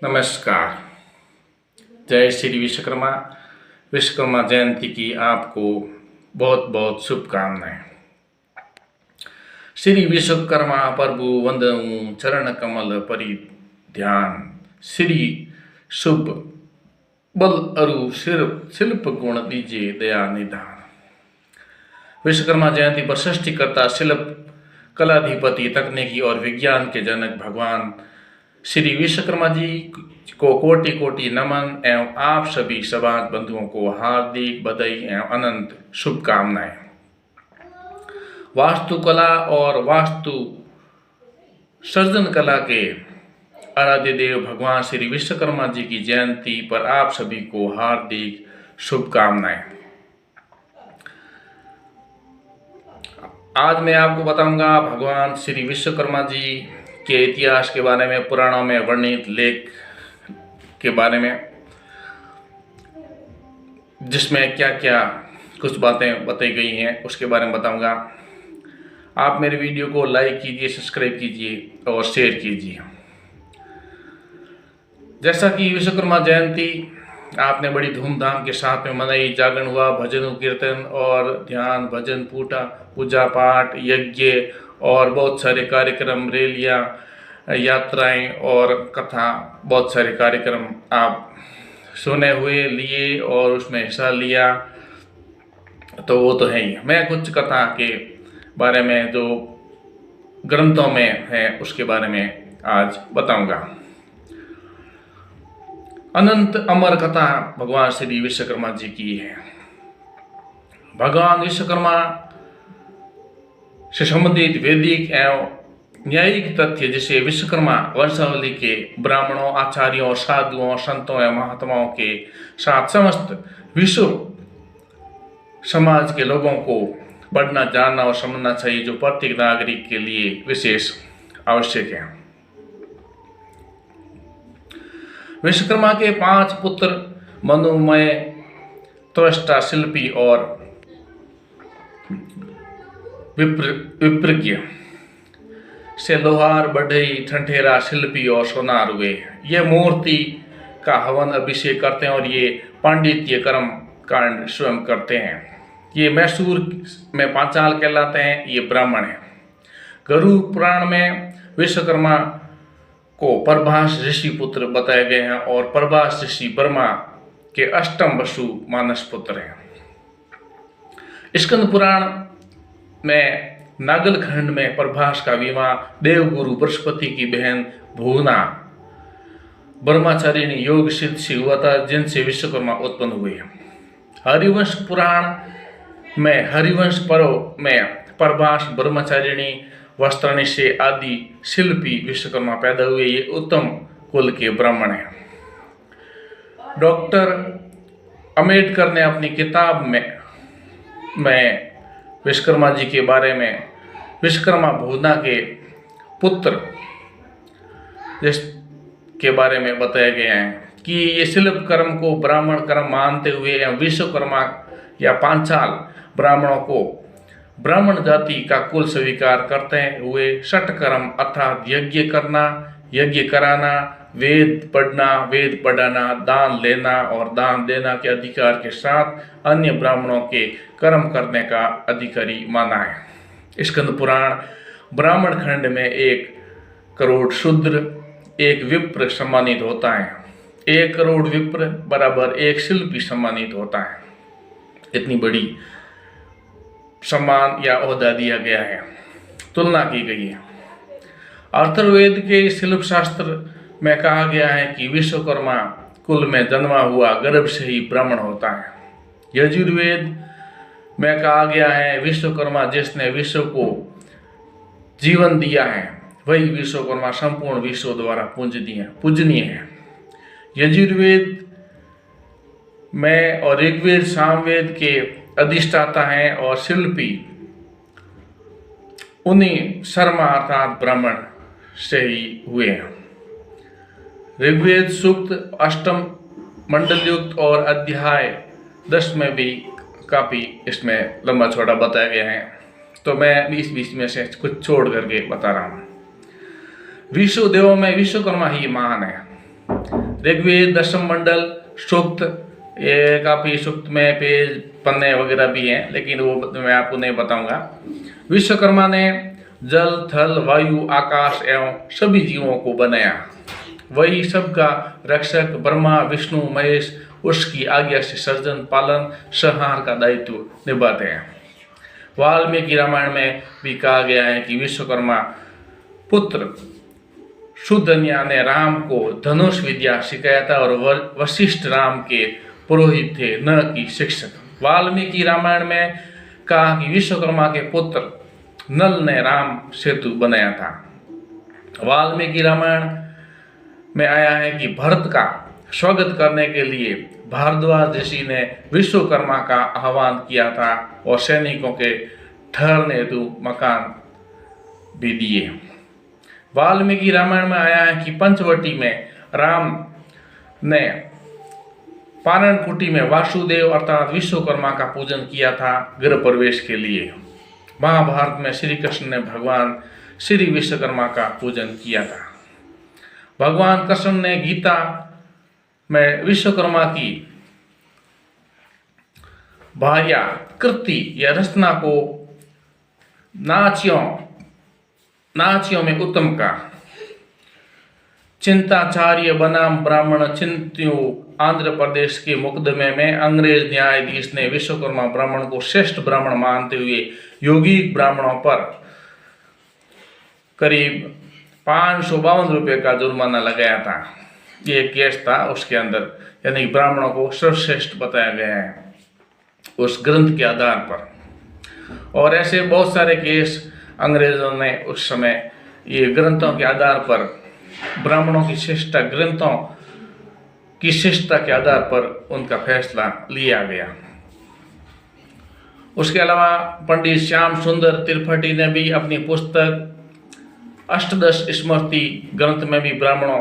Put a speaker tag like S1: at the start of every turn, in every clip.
S1: नमस्कार। जय श्री विश्वकर्मा। विश्वकर्मा जयंती की आपको बहुत बहुत शुभकामनाएं। श्री विश्वकर्मा प्रभु वंदनु चरण कमल परिध्यान। श्री शुभ बल अरु शिल्प गुण दीजिए दया निधान। विश्वकर्मा जयंती पर सृष्टिकर्ता, शिल्प कलाधिपति, तकनीकी और विज्ञान के जनक भगवान श्री विश्वकर्मा जी को कोटि कोटि नमन एवं आप सभी समाज बंधुओं को हार्दिक बधाई एवं अनंत शुभकामनाएं। वास्तुकला और वास्तु सृजन कला के आराध्य देव भगवान श्री विश्वकर्मा जी की जयंती पर आप सभी को हार्दिक शुभकामनाएं। आज मैं आपको बताऊंगा भगवान श्री विश्वकर्मा जी के इतिहास के बारे में, पुराणों में वर्णित लेख के बारे में, जिसमें क्या क्या कुछ बातें बताई गई हैं उसके बारे में बताऊंगा। आप मेरे वीडियो को लाइक कीजिए, सब्सक्राइब कीजिए और शेयर कीजिए। जैसा कि विश्वकर्मा जयंती आपने बड़ी धूमधाम के साथ में मनाई। जागरण हुआ, भजन कीर्तन और ध्यान, भजन, पूजा पाठ, यज्ञ और बहुत सारे कार्यक्रम, रैलियाँ, यात्राएं और कथा, बहुत सारे कार्यक्रम आप सुने हुए, लिए और उसमें हिस्सा लिया, तो वो तो है ही। मैं कुछ कथा के बारे में जो ग्रंथों में है उसके बारे में आज बताऊंगा। अनंत अमर कथा भगवान श्री विश्वकर्मा जी की है। भगवान विश्वकर्मा से संबंधित वैदिक एवं न्यायिक तथ्य, जिसे विश्वकर्मा वंशावली के ब्राह्मणों, आचार्यों, साधुओं, संतों एवं महात्माओं के साथ समस्त विश्व समाज के लोगों को पढ़ना, जानना और समझना चाहिए, जो प्रत्येक नागरिक के लिए विशेष आवश्यक है। विश्वकर्मा के 5 पुत्र मनोमय, त्वष्टा, शिल्पी और विप्रज्ञ से लोहार, बढ़ई, ठंठेरा, शिल्पी और सोनार हुए। ये मूर्ति का हवन अभिषेक करते हैं और ये पांडित्य कर्म कांड स्वयं करते हैं। ये मैसूर में पांचाल कहलाते हैं। ये ब्राह्मण है। गरुड़ पुराण में विश्वकर्मा को प्रभास ऋषि पुत्र बताए गए हैं और प्रभास ऋषि ब्रह्मा के अष्टम वसु मानस पुत्र हैं। स्कंद पुराण में नागलखंड में प्रभास का विवाह देवगुरु बृहस्पति की बहन भुवना ब्रह्मचारिणी योग सिद्ध से हुआ था, जिनसे विश्वकर्मा उत्पन्न हुए। हरिवंश पुराण में हरिवंश पर्व में प्रभास, ब्रह्मचारिणी, वस्त्राणी से आदि शिल्पी विश्वकर्मा पैदा हुए। ये उत्तम कुल के ब्राह्मण हैं। डॉक्टर अम्बेडकर ने अपनी किताब में विश्वकर्मा जी के बारे में विश्वकर्मा भुवना के पुत्र जिसके बारे में बताया गया है कि ये शिल्प कर्म को ब्राह्मण कर्म मानते हुए एवं विश्वकर्मा या पांचाल ब्राह्मणों को ब्राह्मण जाति का कुल स्वीकार करते हुए षट कर्म अर्थात यज्ञ करना, यज्ञ कराना, वेद पढ़ना, वेद पढ़ाना, दान लेना और दान देना के अधिकार के साथ अन्य ब्राह्मणों के कर्म करने का अधिकारी माना है। स्कंद पुराण ब्राह्मण खंड में 1 करोड़ शूद्र, 1 विप्र सम्मानित होता है। 1 करोड़ विप्र बराबर 1 शिल्पी सम्मानित होता है। इतनी बड़ी सम्मान या ओहदा दिया गया है, तुलना की गई है। अथर्ववेद के शिल्प शास्त्र में कहा गया है कि विश्वकर्मा कुल में जन्मा हुआ गर्भ से ही ब्राह्मण होता है। यजुर्वेद में कहा गया है विश्वकर्मा जिसने विश्व को जीवन दिया है, वही विश्वकर्मा संपूर्ण विश्व द्वारा पूजनीय है। यजुर्वेद में और ऋग्वेद, सामवेद के अधिष्ठाता हैं और शिल्पी उन्हीं शर्मा अर्थात ब्राह्मण से ही हुए हैं। ऋग्वेद सूक्त अष्टम मंडल युक्त और अध्याय 10 में भी काफ़ी इसमें लंबा चौड़ा बताया गया है, तो मैं बीच में से कुछ छोड़ करके बता रहा हूँ। विश्व देवों में विश्वकर्मा ही महान है। ऋग्वेद दशम मंडल सूक्त, ये काफ़ी सूक्त में पेज पन्ने वगैरह भी हैं, लेकिन वो मैं आपको नहीं बताऊंगा। विश्वकर्मा ने जल थल वायु आकाश एवं सभी जीवों को बनाया। वही सबका रक्षक ब्रह्मा विष्णु महेश उसकी आज्ञा से सर्जन पालन संहार का दायित्व निभाते हैं। वाल्मीकि रामायण में भी कहा गया है कि विश्वकर्मा पुत्र सुधन्या ने राम को धनुष विद्या सिखाया था और वशिष्ठ राम के पुरोहित थे, न कि शिक्षक। वाल्मीकि रामायण में कहा कि विश्वकर्मा के पुत्र नल ने राम सेतु बनाया था। वाल्मीकि रामायण में आया है कि भरत का स्वागत करने के लिए भारद्वाज ऋषि ने विश्वकर्मा का आह्वान किया था और सैनिकों के ठहरने हेतु मकान भी दिए। वाल्मीकि रामायण में आया है कि पंचवटी में राम ने पारण कुटी में वासुदेव अर्थात विश्वकर्मा का पूजन किया था गृह प्रवेश के लिए। महाभारत में श्री कृष्ण ने भगवान श्री विश्वकर्मा का पूजन किया था। भगवान कृष्ण ने गीता में विश्वकर्मा की भार्या कृति या रचना को नाचियों में उत्तम का। चिंताचार्य बनाम ब्राह्मण चिंत्यो आंध्र प्रदेश के मुकदमे में अंग्रेज न्यायाधीश ने विश्वकर्मा ब्राह्मण को श्रेष्ठ ब्राह्मण मानते हुए यौगिक ब्राह्मणों पर करीब 552 रुपये का जुर्माना लगाया था। ये केस था उसके अंदर, यानी ब्राह्मणों को सर्वश्रेष्ठ बताया गया है उस ग्रंथ के आधार पर। और ऐसे बहुत सारे केस अंग्रेजों ने उस समय ये ग्रंथों के आधार पर ब्राह्मणों की श्रेष्ठता, ग्रंथों की श्रेष्ठता के आधार पर उनका फैसला लिया गया। उसके अलावा पंडित श्याम सुंदर त्रिपाठी ने भी अपनी पुस्तक अष्टदश स्मृति ग्रंथ में भी ब्राह्मणों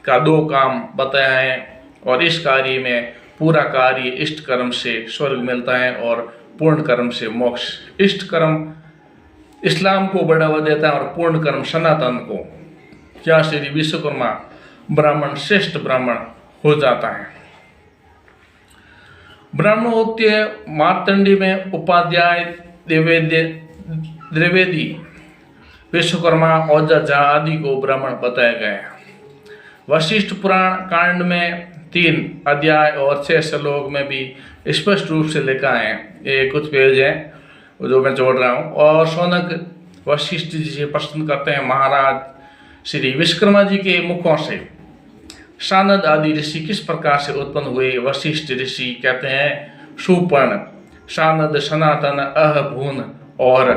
S1: का 2 काम बताया है और इस कार्य में पूरा कार्य इष्ट कर्म से स्वर्ग मिलता है और पूर्ण कर्म से मोक्ष। इष्ट कर्म इस्लाम को बढ़ावा देता है और पूर्ण कर्म सनातन को। क्या श्री विश्वकर्मा ब्राह्मण श्रेष्ठ ब्राह्मण हो जाता है। ब्राह्मणोत्य मार्तंडी में उपाध्याय द्विवेदी विश्वकर्मा ओझा आदि को ब्राह्मण बताया गया है। वशिष्ठ पुराण कांड में 3 अध्याय और 6 श्लोक में भी स्पष्ट रूप से लिखा है, ये कुछ पेज हैं जो मैं जोड़ रहा हूँ। और शौनक वशिष्ठ जी से प्रश्न करते हैं, महाराज श्री विश्वकर्मा जी के मुखों से शानद आदि ऋषि किस प्रकार से उत्पन्न हुए। वशिष्ठ ऋषि कहते हैं, सुपर्ण शानद सनातन अहभून और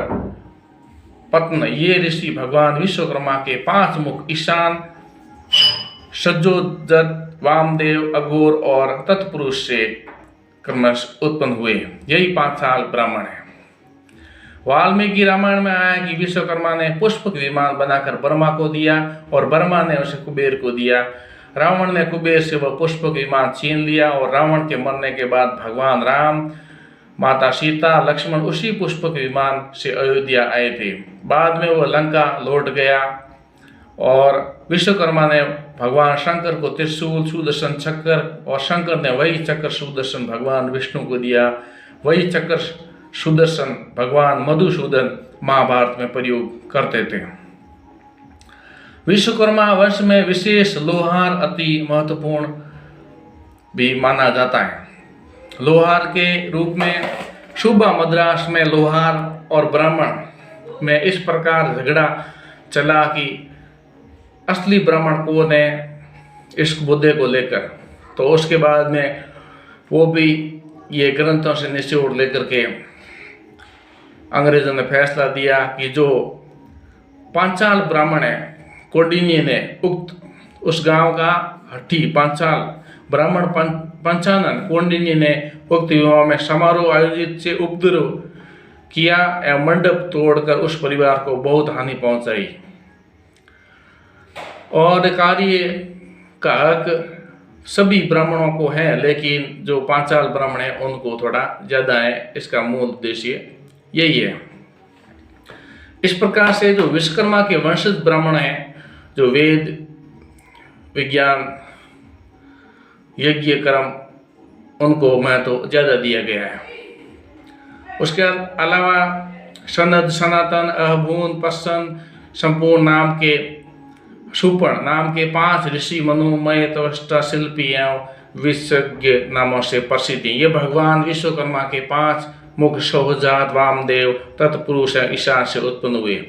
S1: पत्न ये ऋषि भगवान विश्वकर्मा के 5 मुख ईशान सज्जोदत वामदेव अघोर और तत्पुरुष से क्रमश उत्पन्न हुए। यही 5 साल ब्राह्मण है। वाल्मीकि रामायण में आया कि विश्वकर्मा ने पुष्पक विमान बनाकर ब्रह्मा को दिया और ब्रह्मा ने उसे कुबेर को दिया। रावण ने कुबेर से वह पुष्पक विमान छीन लिया और रावण के मरने के बाद भगवान राम, माता सीता, लक्ष्मण उसी पुष्पक विमान से अयोध्या आए थे। बाद में वह लंका लौट गया और विश्वकर्मा ने भगवान शंकर को त्रिशूल सुदर्शन चक्र और शंकर ने वही चक्र सुदर्शन भगवान विष्णु को दिया। वही चक्र सुदर्शन भगवान मधुसूदन महाभारत में प्रयोग करते थे। विश्वकर्मा वंश में विशेष लोहार अति महत्वपूर्ण भी माना जाता है। लोहार के रूप में सूबा मद्रास में लोहार और ब्राह्मण में इस प्रकार झगड़ा चला कि असली ब्राह्मण कौन है इस मुद्दे को लेकर। तो उसके बाद में वो भी ये ग्रंथों से निचोड़ लेकर के अंग्रेजों ने फैसला दिया कि जो पांचाल ब्राह्मण है, कौंडिन्य ने उक्त उस गांव का हठी पांचाल ब्राह्मण पंचानन कौंडिन्य ने उक्त विवाह में समारोह आयोजित से उपद्रव किया एवं मंडप तोड़कर उस परिवार को बहुत हानि पहुंचाई और कार्य का हक सभी ब्राह्मणों को है, लेकिन जो पांचाल ब्राह्मण है उनको थोड़ा ज्यादा है। इसका मूल उद्देश्य यही है। इस प्रकार से जो विश्वकर्मा के वंशज ब्राह्मण हैं, जो वेद विज्ञान यज्ञ कर्म उनको महत्व ज़्यादा दिया गया है। उसके अलावा सनद, सनातन, अहभून, पस्सन, संपूर्ण नाम के सुपर्ण नाम के 5 ऋषि मनोमय, त्वष्टा, शिल्पी एवं विशेषज्ञ नामों से प्रसिद्ध हैं। ये भगवान विश्वकर्मा के 5 मुख्य शोहजात वामदेव, तत्पुरुष ईशान से उत्पन्न हुए।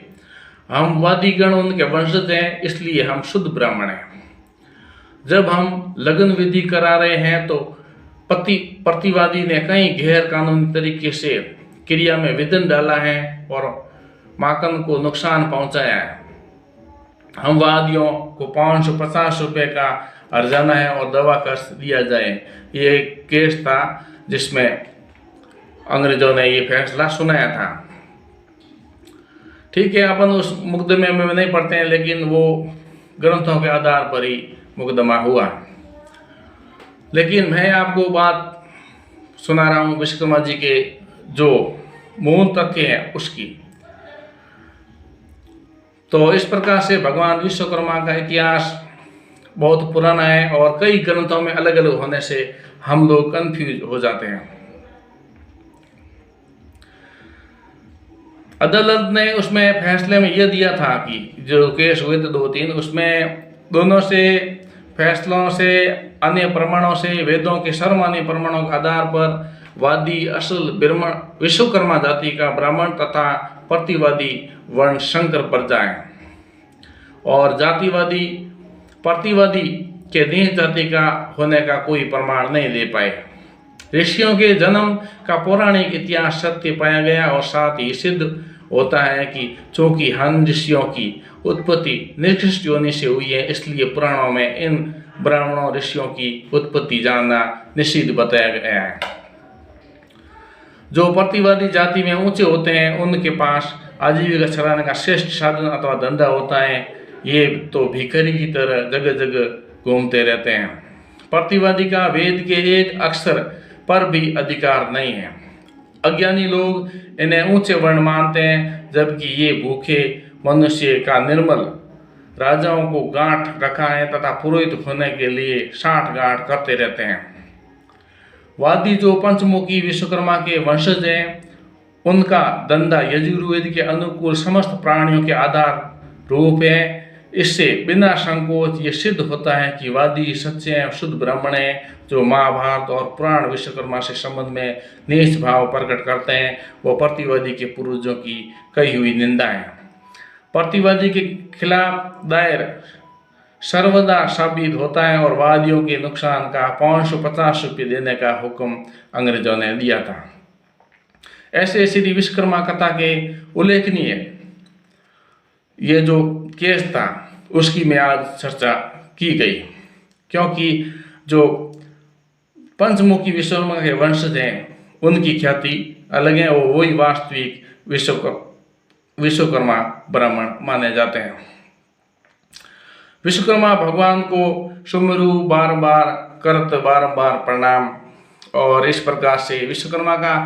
S1: हम वादीगण उनके वंशज हैं, इसलिए हम शुद्ध ब्राह्मण हैं। जब हम लगन विधि करा रहे हैं तो प्रतिवादी ने कई गैर कानूनी तरीके से क्रिया में विघ्न डाला है और माकन को नुकसान पहुंचाया है। हम वादियों को 550 रुपये का अर्जाना है और दवा कर दिया जाए। ये एक केस था जिसमें अंग्रेजों ने ये फैसला सुनाया था। ठीक है, अपन उस मुकदमे में नहीं पढ़ते हैं, लेकिन वो ग्रंथों के आधार पर ही मुकदमा हुआ। लेकिन मैं आपको बात सुना रहा हूँ विश्वकर्मा जी के जो मूल तथ्य हैं उसकी। तो इस प्रकार से भगवान विश्वकर्मा का इतिहास बहुत पुराना है और कई ग्रंथों में अलग अलग होने से हम लोग कंफ्यूज हो जाते हैं। अदालत ने उसमें फैसले में यह दिया था कि जो केस हुए थे 2-3, उसमें दोनों से फैसलों से, अन्य प्रमाणों से, वेदों के सर्वमान्य प्रमाणों के आधार पर वादी असल विश्वकर्मा जाति का ब्राह्मण तथा प्रतिवादी वर्ण शंकर प्रजा है और जातिवादी प्रतिवादी के नीच जाति का होने का कोई प्रमाण नहीं दे पाए। ऋषियों के जन्म का पौराणिक इतिहास सत्य पाया गया और साथ ही सिद्ध होता है कि चूंकि हन ऋषियों की उत्पत्ति निकृष्ट योनि से हुई है, इसलिए पुराणों में इन ब्राह्मणों ऋषियों की उत्पत्ति जानना निषिद्ध बताया गया है। जो प्रतिवादी जाति में ऊंचे होते हैं उनके पास आजीविका चलाने का श्रेष्ठ साधन अथवा धंधा होता है। ये तो भिखारी की तरह जगह जगह घूमते रहते हैं। प्रतिवादी का वेद के एक अक्षर पर भी अधिकार नहीं है। अज्ञानी लोग इन्हें ऊंचे वर्ण मानते हैं, जबकि ये भूखे मनुष्य का निर्मल राजाओं को गांठ रखा है तथा पुरोहित होने के लिए 60 गांठ करते रहते हैं। वादी जो पंचमुखी विश्वकर्मा के वंशज हैं, उनका धंधा यजुर्वेद के अनुकूल समस्त प्राणियों के आधार रूप है। इससे बिना संकोच ये सिद्ध होता है कि वादी सच्चे एवं शुद्ध ब्राह्मण हैं। जो महाभारत और पुराण विश्वकर्मा से संबंध में नीच भाव प्रकट करते हैं, वो प्रतिवादी के पूर्वजों की कही हुई निंदा है। प्रतिवादी के खिलाफ दायर सर्वदा साबित होता है और वादियों के नुकसान का 550 रुपये देने का हुक्म अंग्रेजों ने दिया था। ऐसे श्री विश्वकर्मा कथा के उल्लेखनीय ये जो केस था उसकी मैं आज चर्चा की गई, क्योंकि जो पंचमुखी विश्वकर्मा के वंशज हैं उनकी ख्याति अलग है और वही वास्तविक विश्वकर्मा ब्राह्मण माने जाते हैं। विश्वकर्मा भगवान को सुमिरु बार बार प्रणाम। और इस प्रकार से विश्वकर्मा का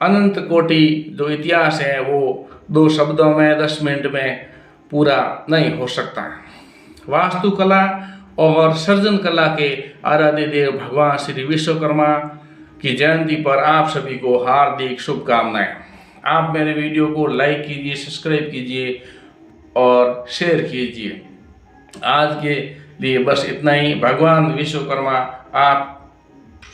S1: अनंत कोटि जो इतिहास है वो 2 शब्दों में 10 मिनट में पूरा नहीं हो सकता है। वास्तुकला और सर्जन कला के आराध्य देव भगवान श्री विश्वकर्मा की जयंती पर आप सभी को हार्दिक शुभकामनाएं। आप मेरे वीडियो को लाइक कीजिए, सब्सक्राइब कीजिए और शेयर कीजिए। आज के लिए बस इतना ही। भगवान विश्वकर्मा आप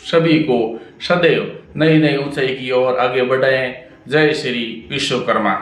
S1: सभी को सदैव नई नई ऊंचाई की ओर आगे बढ़ाएं। जय श्री विश्वकर्मा।